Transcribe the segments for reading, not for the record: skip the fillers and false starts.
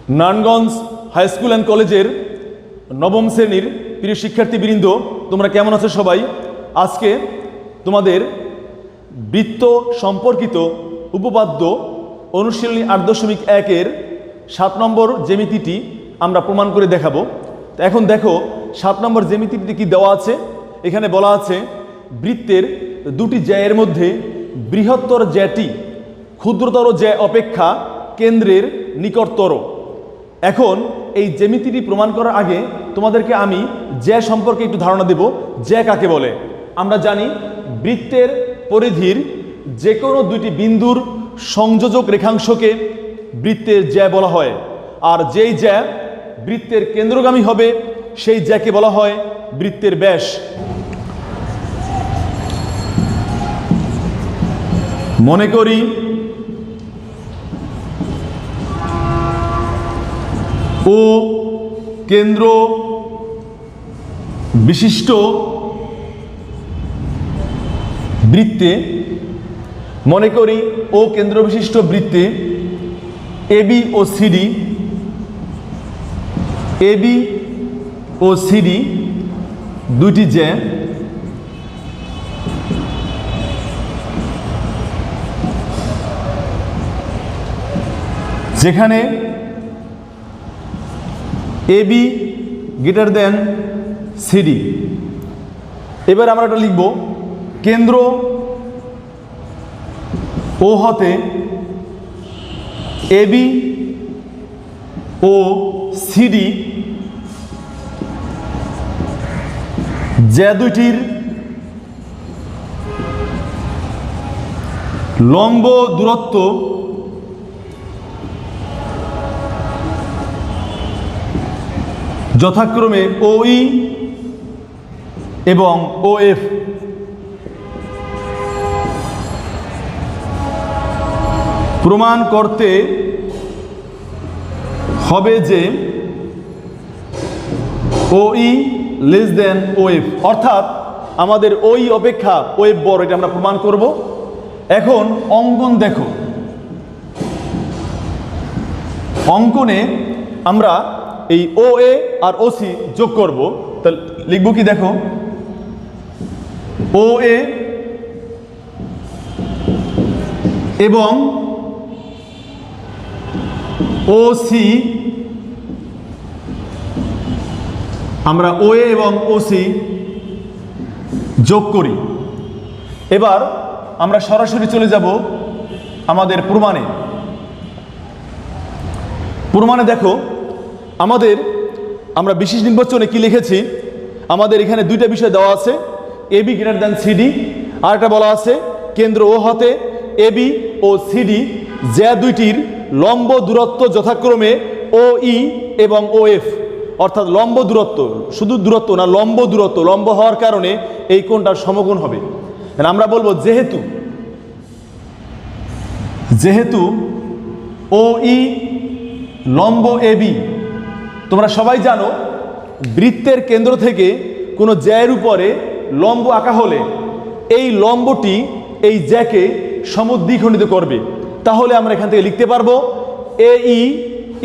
Narayanganj high school and কলেজের নবম শ্রেণীর প্রিয় শিক্ষার্থীবৃন্দ, তোমরা কেমন আছো সবাই? আজকে তোমাদের বৃত্ত সম্পর্কিত উপপাদ্য অনুশীলনী 8.1-এর 7 নম্বর জ্যামিতিটি আমরা প্রমাণ করে দেখাবো। তো এখন দেখো 7 নম্বর জ্যামিতিটি কি দেওয়া আছে। এখানে বলা আছে বৃত্তের দুটি জ্যায়ের মধ্যে বৃহত্তর জ্যাটি ক্ষুদ্রতর জ্যা অপেক্ষা কেন্দ্রের নিকটতর। এখন এই জ্যামিতিটি প্রমাণ করার আগে তোমাদেরকে আমি জ্যা সম্পর্কে একটু ধারণা দেব। জ্যা কাকে বলে? আমরা জানি বৃত্তের পরিধির যে কোনো দুটি বিন্দুর সংযোজক রেখাংশকে বৃত্তের জ্যা বলা হয়। আর যেই জ্যা বৃত্তের কেন্দ্রগামী হবে সেই জ্যাকে বলা হয় বৃত্তের ব্যাস। মনে করি ও কেন্দ্র বিশিষ্ট বৃত্তে, মনে করি ও কেন্দ্র বিশিষ্ট বৃত্তে এবি ও সিডি, এবি ও সিডি দুটি জ্যা যেখানে এবি গ্রেটার দেন সিডি। এবার আমরা এটা লিখব কেন্দ্র ও হতে এবি ও সিডি জ্যা দুইটির লম্ব দূরত্ব যথাক্রমে ওই এবং ওএফ। প্রমাণ করতে হবে যে ওই লেস দেন ওএফ, অর্থাৎ আমাদের ওই অপেক্ষা ওএফ বড়, এটা আমরা প্রমাণ করব। এখন অঙ্কন দেখো, অঙ্কনে আমরা এই ও এ আর ও সি যোগ করব। তাহলে লিখব কি দেখো, ও এ এবং ও সি, আমরা ও এ এবং ও সি যোগ করি। এবার আমরা সরাসরি চলে যাব আমাদের প্রমাণে। প্রমাণে দেখো আমরা বিশেষ নির্বাচনে কি লিখেছি, আমাদের এখানে দুইটা বিষয় দেওয়া আছে, এবি গ্রেটার দ্যান সিডি, আর একটা বলা আছে কেন্দ্র ও হতে এবি ও সিডি জ্যা দুইটির লম্ব দূরত্ব যথাক্রমে ও ই এবং ও এফ। অর্থাৎ লম্ব দূরত্ব, শুধু দূরত্ব না, লম্ব দূরত্ব, লম্ব হওয়ার কারণে এই কোণটার সমকোণ হবে। আমরা বলবো যেহেতু ও ই লম্ব এবি, তোমরা সবাই জানো বৃত্তের কেন্দ্র থেকে কোনো জ্যায়ের উপরে লম্ব আঁকা হলে এই লম্বটি এই জ্যাকে সমদ্বিখণ্ডিত করবে। তাহলে আমরা এখান থেকে লিখতে পারবো এই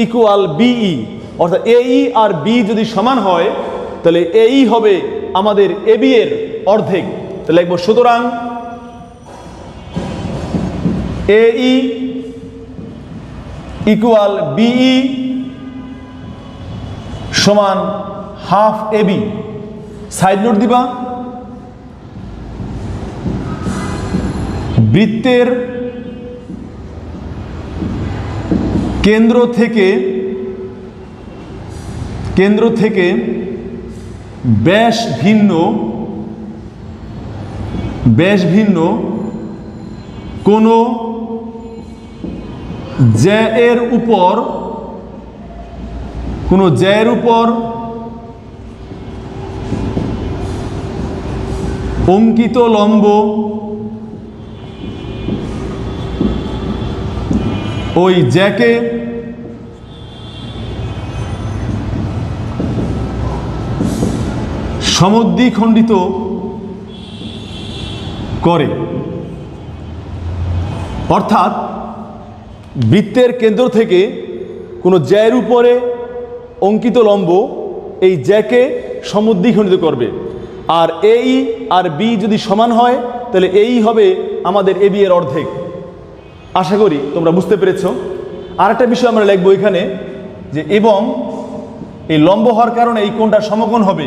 ইকুয়াল বিই, অর্থাৎ এই আর বি যদি সমান হয় তাহলে এই হবে আমাদের এবি এর অর্ধেক। তাহলে লিখবো সুতরাং এই ইকুয়াল বিই সমান হাফ এবি। সাইড নোট দিবা, বৃত্তের কেন্দ্র থেকে ব্যাস ভিন্ন কোনো জ্যায়ের উপর অঙ্কিত লম্ব ওই জ্যাকে সমদ্বিখণ্ডিত করে। অর্থাৎ বৃত্তের কেন্দ্র থেকে কোনো জ্যায়ের উপরে অঙ্কিত লম্ব এই জ্যাকে সমদ্বিখণ্ডিত করবে। আর এই আর বি যদি সমান হয় তাহলে এই হবে আমাদের এ বি এর অর্ধেক। আশা করি তোমরা বুঝতে পেরেছ। আর একটা বিষয় আমরা লিখবো এখানে যে এবং এই লম্ব হওয়ার কারণে এই কোণটা সমকোণ হবে।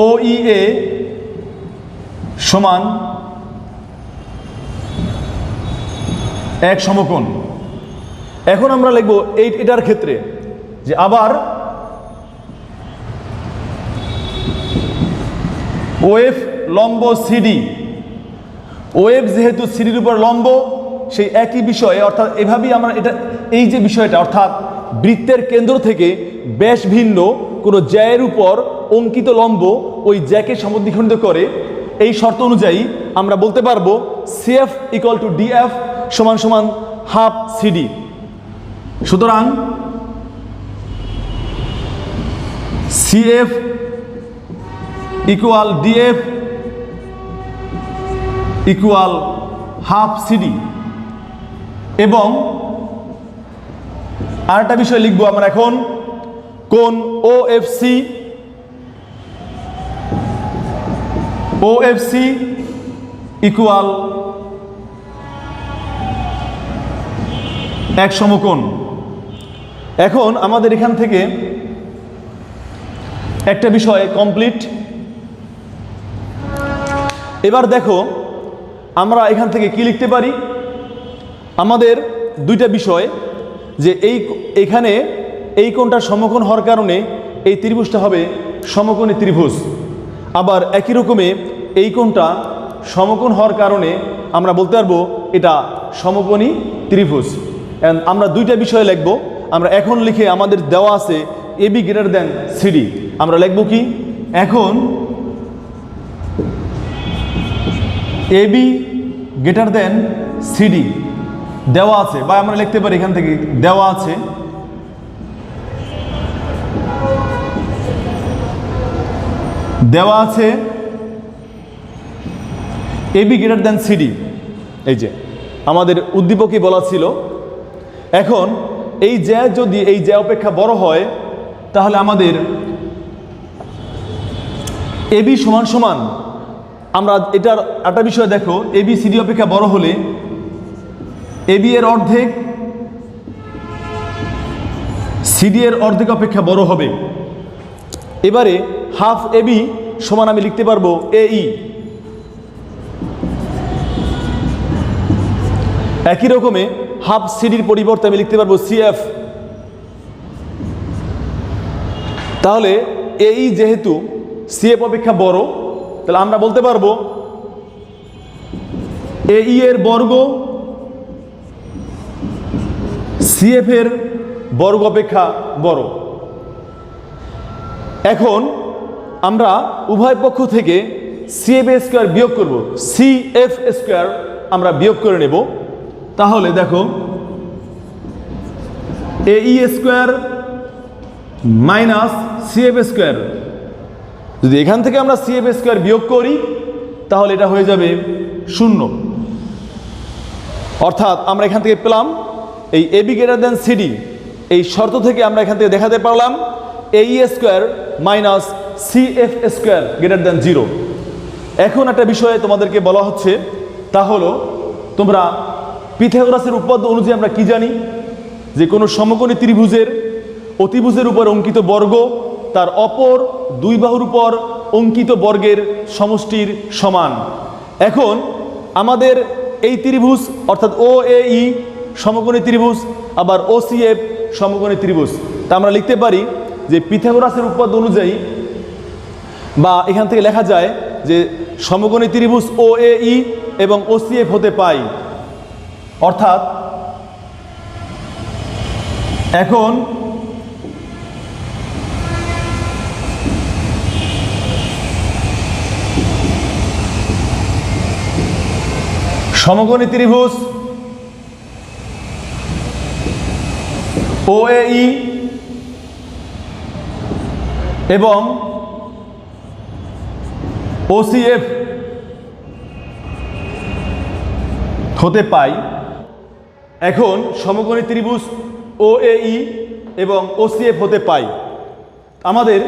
ও ই এ সমান এক সমকোণ। এখন আমরা লিখবো এটার ক্ষেত্রে যে আবার ওএফ লম্ব সিডি, ওএফ যেহেতু সিডির উপর লম্ব সেই একই বিষয়ে, অর্থাৎ এভাবেই আমরা এটা এই যে বিষয়টা অর্থাৎ বৃত্তের কেন্দ্র থেকে ব্যাস ভিন্ন কোনো জ্যায়ের উপর অঙ্কিত লম্ব ওই জ্যাকে সমদ্বিখণ্ডিত করে, এই শর্ত অনুযায়ী আমরা বলতে পারবো সিএফ ইকুয়াল টু ডিএফ সমান সমান হাফ সিডি। সুতরাং CF equal DF equal half CD. এবং আরেকটা বিষয় লিখবো আমরা এখন, কোণ ওএফসি, ওএফসি ইকুয়াল এক সমকোণ। এখন আমাদের এখান থেকে একটা বিষয় কমপ্লিট। এবার দেখো আমরা এখান থেকে কি লিখতে পারি। আমাদের দুইটা বিষয় যে এখানে এই কোণটা সমকোণ হওয়ার কারণে এই ত্রিভুজটা হবে সমকোণী ত্রিভুজ। আবার একই রকমে এই কোণটা সমকোণ হওয়ার কারণে আমরা বলতে পারবো এটা সমকোণী ত্রিভুজ। আমরা দুইটা বিষয় লিখব। আমরা এখন লিখে আমাদের দেওয়া আছে এ বি গ্রেটার দেন সিডি। আমরা লিখব কি এখন এ বি গ্রেটার দেন সিডি দেওয়া আছে, বা আমরা লিখতে পারি এখান থেকে দেওয়া আছে এ বি গ্রেটার দেন সিডি। এই যে আমাদের উদ্দীপকই বলা ছিল। এখন এই জ্যা যদি এই জ্যা অপেক্ষা বড় হয় তাহলে আমাদের এ বি সমান সমান, আমরা এটার একটা বিষয় দেখো, এ বি সিডি অপেক্ষা বড় হলে এ বি এর অর্ধেক সিডি এর অর্ধেক অপেক্ষা বড় হবে। এবারে হাফ এ বি সমান আমি লিখতে পারবো এ ই। একই রকমে হাফ সিডির পরিবর্তে আমি লিখতে পারবো সিএফ। তাহলে এই যেহেতু সিএফ অপেক্ষা বড় তাহলে আমরা বলতে পারবো এই এর বর্গ সিএফ এর বর্গ অপেক্ষা বড়। এখন আমরা উভয় পক্ষ থেকে সিএফ স্কোয়ার বিয়োগ করব, সিএফ স্কোয়ার আমরা বিয়োগ করে নেব। তাহলে দেখো এ E square minus CF square, যদি এখান থেকে আমরা সিএফ স্কোয়ার বিয়োগ করি তাহলে এটা হয়ে যাবে 0। অর্থাৎ আমরা এখান থেকে পেলাম এই A B greater than CD, এই শর্ত থেকে আমরা এখান থেকে দেখাতে পারলাম A E square minus CF square greater than 0। এখন একটা বিষয়ে তোমাদেরকে বলা হচ্ছে, তা হলো তোমরা পিথাগোরাসের উপপাদ্য অনুযায়ী আমরা কি জানি যে কোনো সমকোণী ত্রিভুজের অতিভুজের উপর অঙ্কিত বর্গ তার অপর দুই বাহুর উপর অঙ্কিত বর্গের সমষ্টির সমান। এখন আমাদের এই ত্রিভুজ অর্থাৎ ও এ ই সমকোণী ত্রিভুজ, আবার ও সি এফ সমকোণী ত্রিভুজ। তা আমরা লিখতে পারি যে পিথাগোরাসের উপপাদ্য অনুযায়ী, বা এখান থেকে লেখা যায় যে সমকোণী ত্রিভুজ ও এ ই এবং ও সি এফ হতে পাই। অর্থাৎ এখন সমকোণী ত্রিভুজ ও এ ই এবং ও সি এফ হতে পাই। এখন সমকোণী ত্রিভুজ OAE এবং OCF হতে পাই। আমাদের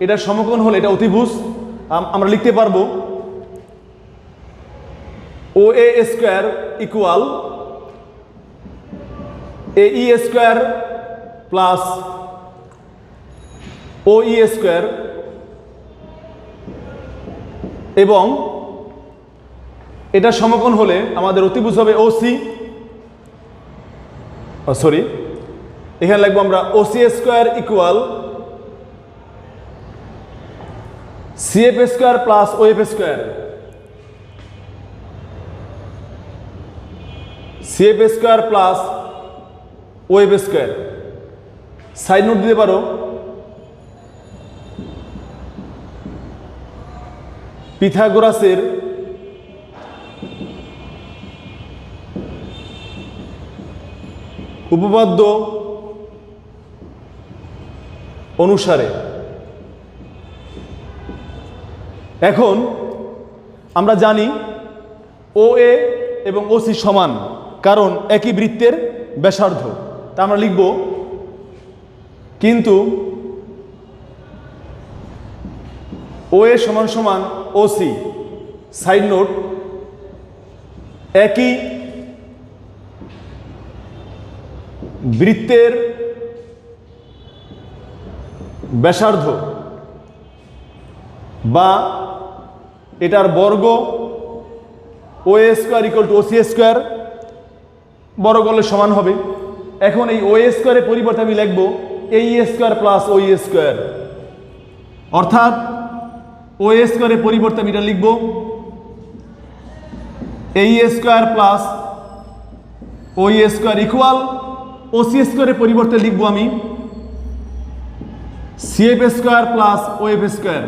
এটা সমকোণ হলে এটা অতিভুজ, আমরা লিখতে পারবো OA square equal AE square plus OE square, এবং এটা সমকোণ হলে আমাদের অতিভুজ হবে OC, সরি এখানে লিখবো আমরা OC square equal CF square plus OF square, CF square plus OF square. Side note দিতে পারো পিথাগোরাসের উপপাদ্য অনুসারে। এখন আমরা জানি OA এবং OC সমান, কারণ একই বৃত্তের ব্যাসার্ধ। তা আমরা লিখব কিন্তু OA সমান সমান OC। সাইড নোট, একই বৃত্তের ব্যাসার্ধ বা এটার বর্গ OA square equal two OC square, বর্গ করলে সমান হবে। এখন এই OA স্কোয়ারের পরিবর্তে আমি লিখব AE square plus OE square, অর্থাৎ OA স্কোয়ারের পরিবর্তে আমি এটা লিখব AE square plus OE square equal OC স্কোয়ারের পরিবর্তে লিখব আমি CF square plus OF square.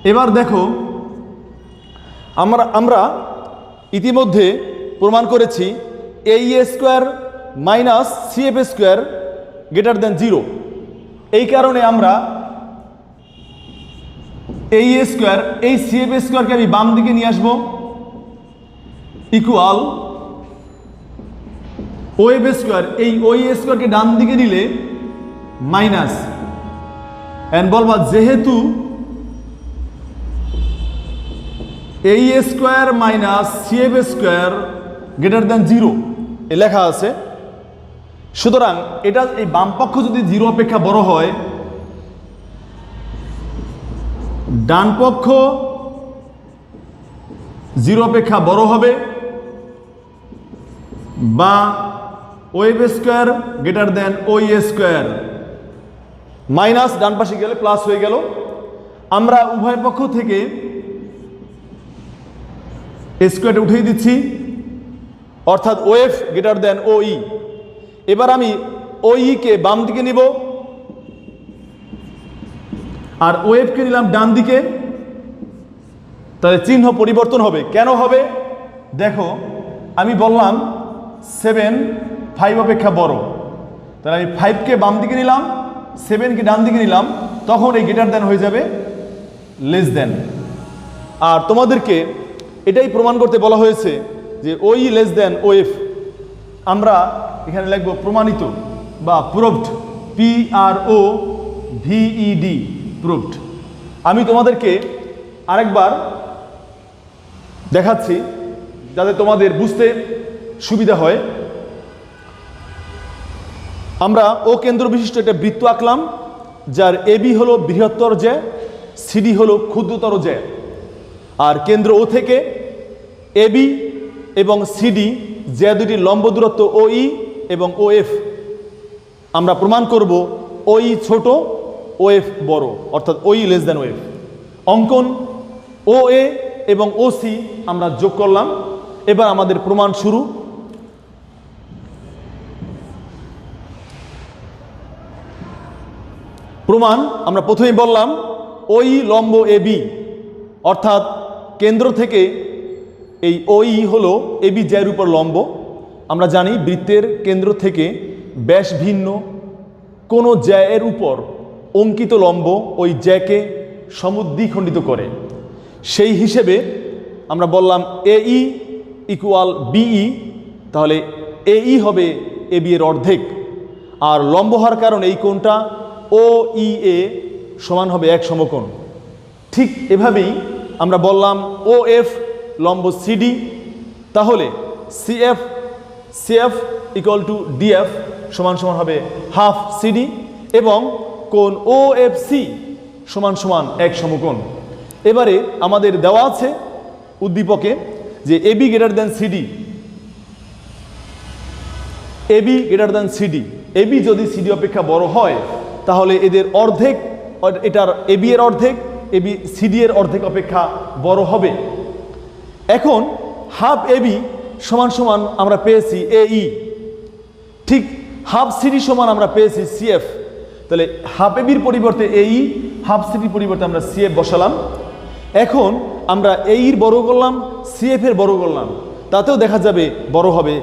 এবার দেখো আমরা ইতিমধ্যে প্রমাণ করেছি AE square minus CF square greater than 0। এই কারণে আমরা AE স্কোয়ার এই CF স্কোয়ারকে আমি বাম দিকে নিয়ে আসবো ইকুয়াল OF স্কোয়ার, এই OE স্কোয়ারকে ডান দিকে নিলে মাইনাস, এন্ড বলবা যেহেতু AE square minus CF square greater than 0 এ লেখা আছে, সুতরাং এটা এই বাম পক্ষ যদি 0 অপেক্ষা বড় হয়, ডান পক্ষ 0 অপেক্ষা বড় হবে, বা OF square greater than OE square. Minus ডান পাশে গেলে প্লাস হয়ে গেল। আমরা উভয় পক্ষ থেকে স্কোয়ারটা উঠিয়ে দিচ্ছি, অর্থাৎ OF গ্রেটার দেন OE। এবার আমি OE কে বাম দিকে নিব আর OF কে নিলাম ডান দিকে, তাহলে চিহ্ন পরিবর্তন হবে। কেন হবে দেখো, আমি বললাম 7 5 অপেক্ষা বড়, তাহলে আমি 5 কে বাম দিকে নিলাম, 7 কে ডান দিকে নিলাম, তখন এই গ্রেটার দেন হয়ে যাবে লেস দেন। আর তোমাদেরকে এটাই প্রমাণ করতে বলা হয়েছে যে OE লেস দেন OF। আমরা এখানে লিখব প্রমাণিত বা প্রুভড, PROVED, প্রুভড। আমি তোমাদেরকে আরেকবার দেখাচ্ছি যাতে তোমাদের বুঝতে সুবিধা হয়। আমরা ও কেন্দ্র বিশিষ্ট একটা বৃত্ত আঁকলাম, যার AB হলো বৃহত্তর জ্যা, CD হলো ক্ষুদ্রতর জ্যা, আর কেন্দ্র O থেকে AB এবং CD জ্যা দুটি লম্ব দূরত্ব OE এবং OF। আমরা প্রমাণ করব OE ছোট, OF বড়, অর্থাৎ OE লেস দেন OF। অঙ্কন OA এবং OC আমরা যোগ করলাম। এবার আমাদের প্রমাণ শুরু। প্রমাণ আমরা প্রথমেই বললাম OE লম্ব AB, অর্থাৎ কেন্দ্র থেকে এই OE হলো AB জ্যার উপর লম্ব। আমরা জানি বৃত্তের কেন্দ্র থেকে ব্যাস ভিন্ন কোনো জ্যায়ের উপর অঙ্কিত লম্ব ওই জ্যাকে সমদ্বিখণ্ডিত করে। সেই হিসেবে আমরা বললাম AE ইকুয়াল BE, তাহলে AE হবে AB এর অর্ধেক, আর লম্ব হওয়ার কারণে এই কোণটা ও ই এ সমান হবে এক সমকোণ। ঠিক এভাবেই আমরা বললাম ও এফ লম্ব সিডি, তাহলে CF CF equal to DF সমান সমান হবে হাফ সিডি, এবং কোণ ও এফ সি সমান সমান এক সমকোণ। এবারে আমাদের দেওয়া আছে উদ্দীপকে যে AB greater than CD, AB greater than CD, AB যদি সিডি অপেক্ষা বড় হয় তাহলে এদের অর্ধেক, এটার এবি এর অর্ধেক এবি সিডি এর অর্ধেক অপেক্ষা বড় হবে। এখন হাফ এবি সমান সমান আমরা পেয়েছি এই, ঠিক হাফ সিডি সমান আমরা পেয়েছি সিএফ। তাহলে হাফ এবির পরিবর্তে এই, হাফ সিডির পরিবর্তে আমরা সিএফ বসালাম। এখন আমরা এইর বড় করলাম, সিএফ এর বড় করলাম, তাতেও দেখা যাবে বড় হবে।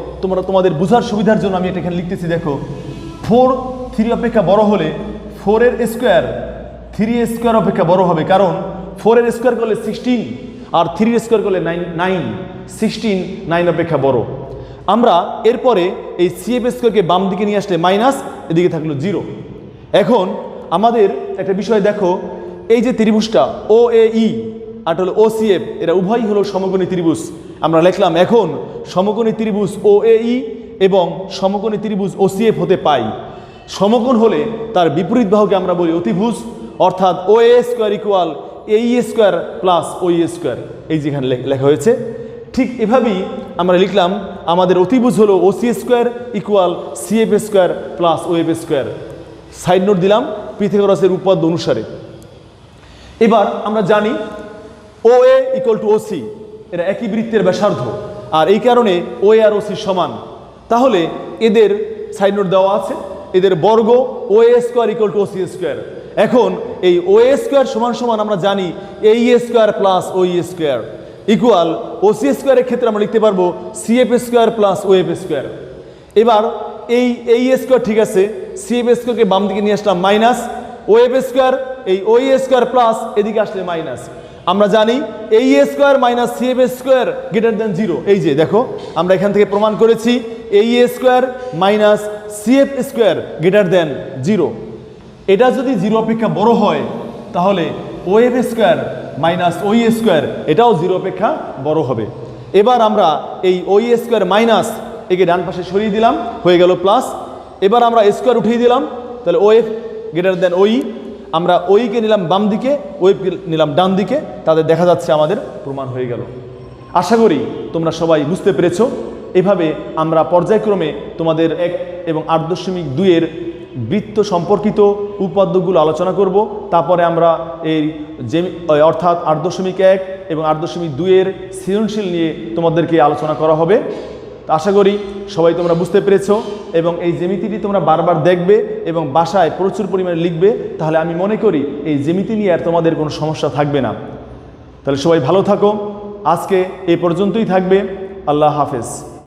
তোমাদের বোঝার সুবিধার জন্য আমি এটা এখানে লিখতেছি, দেখো 4 3 অপেক্ষা বড় হলে 4 এর স্কোয়ার 3 এর স্কোয়ার অপেক্ষা বড় হবে, কারণ 4 এর স্কোয়ার করলে 16 আর 3 এর স্কোয়ার করলে 9, 16 9 অপেক্ষা বড়। আমরা এরপরে এই সিএফ স্কোয়ারকে বাম দিকে নিয়ে আসলে মাইনাস, এদিকে থাকলো 0। এখন আমাদের একটা বিষয় দেখো, এই যে ত্রিভুজটা ও এ ই আর হলো ও সিএফ, এরা উভয়ই হলো সমকোণী ত্রিভুজ। আমরা লিখলাম এখন সমকোণী ত্রিভুজ ও এ ই এবং সমকোণী ত্রিভুজ ও সিএফ হতে পাই। সমকোণ হলে তার বিপরীত বাহুকে আমরা বলি অতিভুজ, অর্থাৎ ও A square equal A E square plus O E square, এই যেখানে লেখা হয়েছে। ঠিক এভাবেই আমরা লিখলাম আমাদের অতিভুজ হলো O C square equal CF square plus O F square. Side note দিলাম পিথাগোরাসের উপপাদ্য অনুসারে। এবার আমরা জানি O A equal to O C, এরা একই বৃত্তের ব্যাসার্ধ, আর এই কারণে ও এ আর ও সি সমান। তাহলে এদের সাইড নোট দেওয়া আছে, এদের বর্গ O A square equal to O C square. এখন এই ও এ স্কোয়ার সমান সমান আমরা জানি A E square plus O E square equal O C স্কোয়ারের ক্ষেত্রে আমরা লিখতে পারবো CF square plus O F square. এবার এই স্কোয়ার ঠিক আছে, সিএফ স্কোয়ারকে বাম দিকে নিয়ে আসলাম মাইনাস, ও এফ স্কোয়ার এই ও ই স্কোয়ার প্লাস এদিকে আসলে মাইনাস। আমরা জানি এই square minus CF square greater than 0। এই যে দেখো আমরা এখান থেকে প্রমাণ করেছি এই square minus CF square greater than 0। এটা যদি 0 অপেক্ষা বড় হয় তাহলে ও এফ স্কোয়ার মাইনাস ও ই স্কোয়ার এটাও 0 অপেক্ষা বড় হবে। এবার আমরা এই ও ই স্কোয়ার মাইনাস একে ডান পাশে সরিয়ে দিলাম, হয়ে গেল প্লাস। এবার আমরা স্কোয়ার উঠিয়ে দিলাম, তাহলে ও এফ গ্রেটার দেন ও ই, আমরা ওইকে নিলাম বাম দিকে, ওয়েবকে নিলাম ডান দিকে, তাদের দেখা যাচ্ছে আমাদের প্রমাণ হয়ে গেল। আশা করি তোমরা সবাই বুঝতে পেরেছো। এভাবে আমরা পর্যায়ক্রমে তোমাদের 1 এবং 8.2 এর বৃত্ত সম্পর্কিত উপপাদ্যগুলো আলোচনা করব। তারপরে আমরা এই অর্থাৎ 8.1 এবং 8.2 এর সৃজনশীল নিয়ে তোমাদেরকে আলোচনা করা হবে। আশা করি সবাই তোমরা বুঝতে পেরেছো এবং এই জ্যামিতিটি তোমরা বারবার দেখবে এবং বাসায় প্রচুর পরিমাণে লিখবে, তাহলে আমি মনে করি এই জ্যামিতি নিয়ে আর তোমাদের কোনো সমস্যা থাকবে না। তাহলে সবাই ভালো থাকো, আজকে এই পর্যন্তই থাকবে। আল্লাহ হাফেজ।